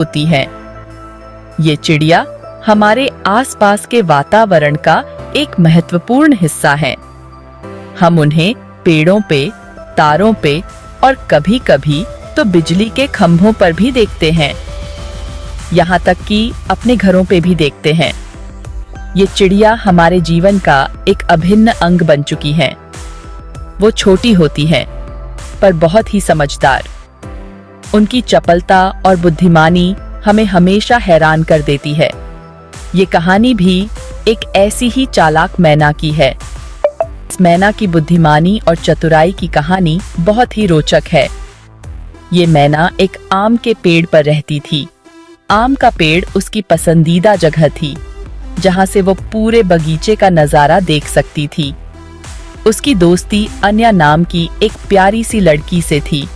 होती हैं। ये चिड़िया हमारे आसपास के वातावरण का एक महत्वपूर्ण हिस्सा हैं। हम उन्हें पेड़ों पे, तारों पे और कभी-कभी तो बिजली के खंभों पर भी देखते हैं। यहाँ तक कि अपने घरों पे भी देखते हैं। ये चिड़िया हमारे जीवन का एक अभिन्न अंग बन चुकी हैं। वो छोटी होती हैं, पर बहुत ही समझदार। उनकी चपलता और बुद्धिमानी हमें हमेशा हैरान कर देती है। ये कहानी भी एक ऐसी ही चालाक मैना की है। इस मैना की बुद्धिमानी और चतुराई की कहानी बहुत ही रोचक है। ये मैना एक आम के पेड़ पर रहती थी। आम का पेड़ उसकी पसंदीदा जगह थी, जहां से वो पूरे बगीचे का नजारा देख सकती थी। उसकी दोस्ती अन्या नाम की एक प्यारी सी लड़की से थी।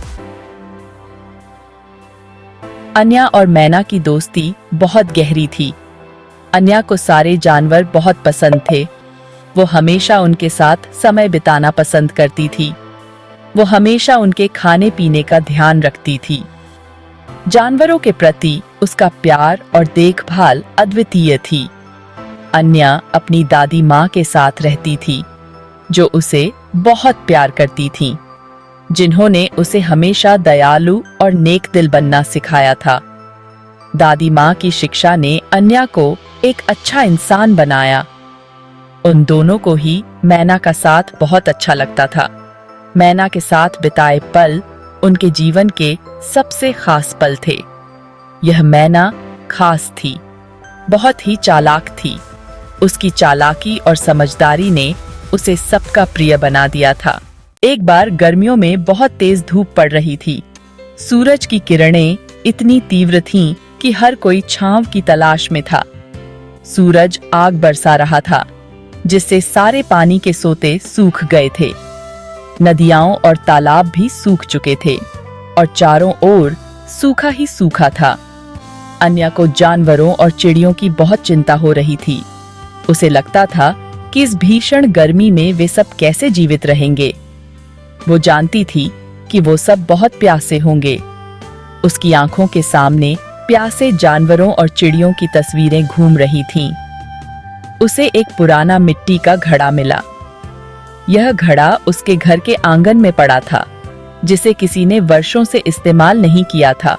अन्या और मैना की दोस्ती बहुत गहरी थी। अन्या को सारे जानवर बहुत पसंद थे। वो हमेशा उनके साथ समय बिताना पसंद करती थी। वो हमेशा उनके खाने पीने का ध्यान रखती थी। जानवरों के प्रति उसका प्यार और देखभाल अद्वितीय थी। अन्या अपनी दादी माँ के साथ रहती थी, जो उसे बहुत प्यार करती थीं, जिन्होंने उसे हमेशा दयालु और नेक दिल बनना सिखाया था। दादी माँ की शिक्षा ने अन्या को एक अच्छा इंसान बनाया। उन दोनों को ही मैना का साथ बहुत अच्छा लगता था। मैना के साथ बिताए पल उनके जीवन के सबसे खास पल थे। यह मैना खास थी, बहुत ही चालाक थी। उसकी चालाकी और समझदारी ने उसे सबका प्रिय बना दिया था। एक बार गर्मियों में बहुत तेज धूप पड़ रही थी। सूरज की किरणें इतनी तीव्र थीं कि हर कोई छांव की तलाश में था। सूरज आग बरसा रहा था, जिससे सारे पानी के सोते सूख गए थे। नदियां और तालाब भी सूख चुके थे और चारों ओर सूखा ही सूखा था। अन्या को जानवरों और चिड़ियों की बहुत चिंता हो रही थी। उसे लगता था कि इस भीषण गर्मी में वे सब कैसे जीवित रहेंगे। वो जानती थी कि वो सब बहुत प्यासे होंगे। उसकी आंखों के सामने प्यासे जानवरों और चिड़ियों की तस्वीरें घूम रही थीं। उसे एक पुराना मिट्टी का घड़ा मिला। यह घड़ा उसके घर के आंगन में पड़ा था, जिसे किसी ने वर्षों से इस्तेमाल नहीं किया था।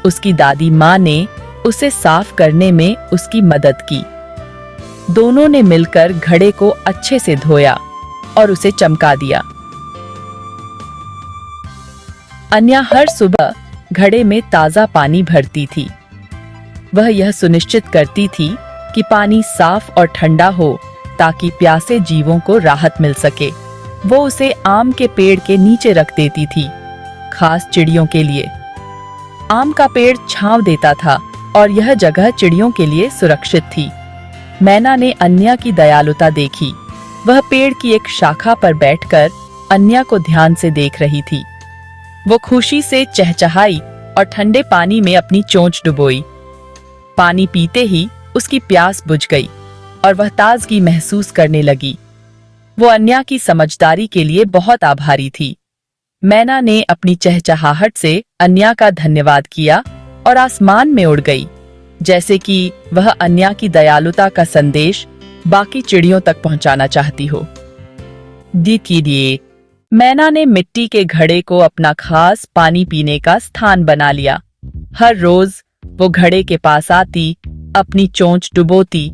उसकी दादी माँ ने उसे साफ करने में उसकी मदद की। दोनों ने मिलकर घड़े को अच्छे से धोया और उसे चमका दिया। अन्या हर सुबह घड़े में ताजा पानी भरती थी। वह यह सुनिश्चित करती थी कि पानी साफ और ठंडा हो, ताकि प्यासे जीवों को राहत मिल सके। वो उसे आम के पेड़ के नीचे रख देती थी, खास चिड़ियों के लिए। आम का पेड़ छांव देता था और यह जगह चिड़ियों के लिए सुरक्षित थी। मैना ने अन्या की दयालुता देखी। वह पेड़ की एक शाखा पर बैठकर अन्या को ध्यान से देख रही थी। वो खुशी से चहचहाई और ठंडे पानी में अपनी चोंच डुबोई। पानी पीते ही उसकी प्यास बुझ गई और वह ताजगी महसूस करने लगी। वो अन्या की समझदारी के लिए बहुत आभारी थी। मैना ने अपनी चहचहाहट से अन्या का धन्यवाद किया और आसमान में उड़ गई, जैसे कि वह अन्या की दयालुता का संदेश बाकी चिड़ियों तक पहुंचाना चाहती हो। धीरे मैना ने मिट्टी के घड़े को अपना खास पानी पीने का स्थान बना लिया। हर रोज वो घड़े के पास आती, अपनी चोंच डुबोती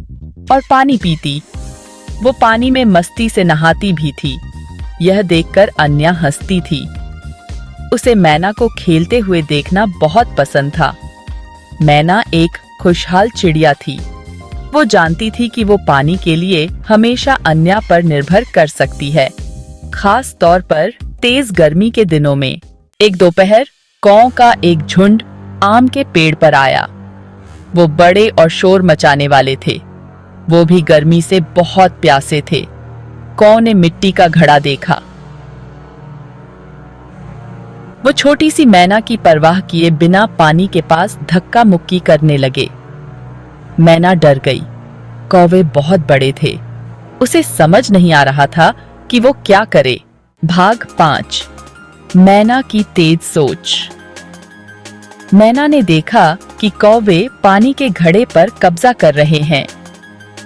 और पानी पीती। वो पानी में मस्ती से नहाती भी थी। यह देखकर अन्या हंसती थी। उसे मैना को खेलते हुए देखना बहुत पसंद था। मैना एक खुशहाल चिड़िया थी। वो जानती थी कि वो पानी के लिए हमेशा अन्या पर निर्भर कर सकती है, खास तौर पर तेज गर्मी के दिनों में। एक दोपहर कौओं का एक झुंड आम के पेड़ पर आया। वो बड़े और शोर मचाने वाले थे। वो भी गर्मी से बहुत प्यासे थे। कौओं ने मिट्टी का घड़ा देखा। वो छोटी सी मैना की परवाह किए बिना पानी के पास धक्का मुक्की करने लगे। मैना डर गई। कौवे बहुत बड़े थे। उसे समझ नहीं आ रहा था कि वो क्या करे। भाग 5। मैना की तेज सोच। मैना ने देखा कि कौवे पानी के घड़े पर कब्जा कर रहे हैं।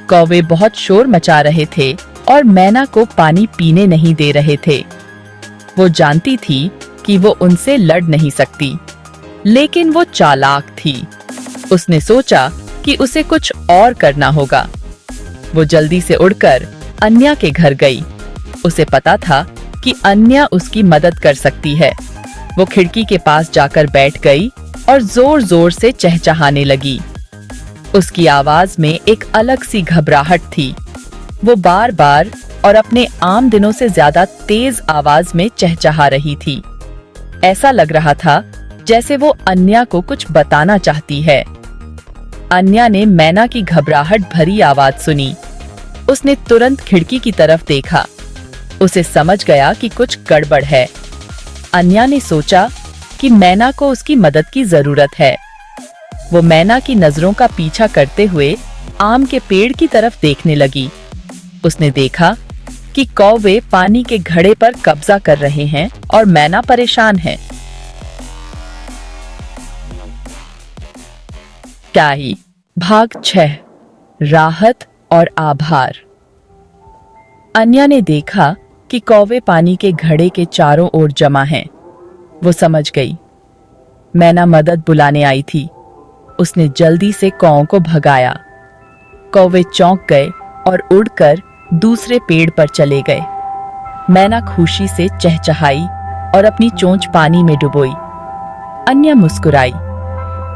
कौवे बहुत शोर मचा रहे थे और मैना को पानी पीने नहीं दे रहे थे। वो जानती थी कि वो उनसे लड़ नहीं सकती, लेकिन वो चालाक थी। उसने सोचा कि उसे कुछ और करना होगा। वो जल्दी से उड़कर अन्या के घर गई। उसे पता था कि अन्या उसकी मदद कर सकती है। वो खिड़की के पास जाकर बैठ गई और जोर जोर से चहचहाने लगी। उसकी आवाज में एक अलग सी घबराहट थी। वो बार बार और अपने आम दिनों से ज्यादा तेज आवाज में चहचहा रही थी। ऐसा लग रहा था जैसे वो अन्या को कुछ बताना चाहती है। अन्या ने मैना की घबराहट भरी आवाज सुनी। उसने तुरंत खिड़की की तरफ देखा। उसे समझ गया कि कुछ गड़बड़ है। अन्या ने सोचा कि मैना को उसकी मदद की जरूरत है। वो मैना की नजरों का पीछा करते हुए आम के पेड़ की तरफ देखने लगी। उसने देखा कि कौवे पानी के घड़े पर कब्जा कर रहे हैं और मैना परेशान है। टाई भाग 6 राहत और आभार। अन्या ने देखा कि कौवे पानी के घड़े के चारों ओर जमा हैं। वो समझ गई मैना मदद बुलाने आई थी। उसने जल्दी से कौओं को भगाया। कौवे चौंक गए और उड़कर दूसरे पेड़ पर चले गए। मैना खुशी से चहचहाई और अपनी चोंच पानी में डुबोई। अन्या मुस्कुराई।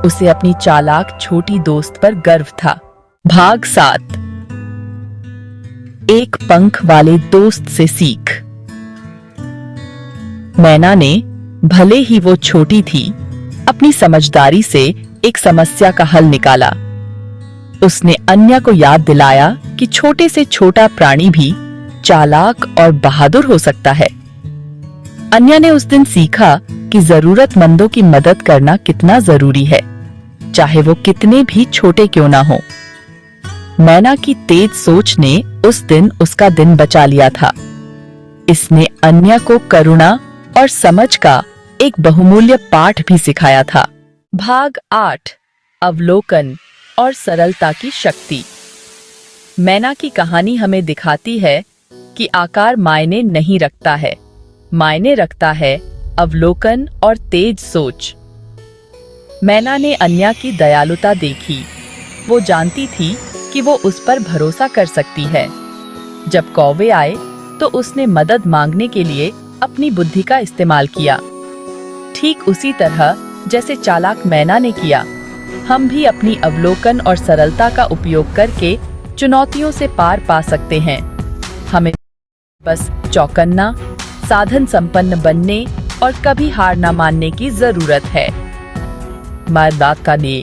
उसे अपनी चालाक छोटी दोस्त पर गर्व था। भाग 7 एक पंख वाले दोस्त से सीख। मैना ने, भले ही वो छोटी थी, अपनी समझदारी से एक समस्या का हल निकाला। उसने अन्या को याद दिलाया कि छोटे से छोटा प्राणी भी चालाक और बहादुर हो सकता है। अन्या ने उस दिन सीखा कि जरूरतमंदों की मदद करना कितना जरूरी है, चाहे वो कितने भी छोटे क्यों ना हो। मैना की तेज सोच ने उस दिन उसका दिन बचा लिया था। इसने अन्या को करुणा और समझ का एक बहुमूल्य पाठ भी सिखाया था। भाग 8 अवलोकन और सरलता की शक्ति। मैना की कहानी हमें दिखाती है कि आकार मायने नहीं रखता है, मायने रखता है अवलोकन और तेज सोच। मैना ने अन्या की दयालुता देखी। वो जानती थी कि वो उस पर भरोसा कर सकती है। जब कौवे आए तो उसने मदद मांगने के लिए अपनी बुद्धि का इस्तेमाल किया। ठीक उसी तरह जैसे चालाक मैना ने किया, हम भी अपनी अवलोकन और सरलता का उपयोग करके चुनौतियों से पार पा सकते हैं। हमें बस चौकन्ना, साधन संपन्न बनने और कभी हार न मानने की जरूरत है। मर्दात का ने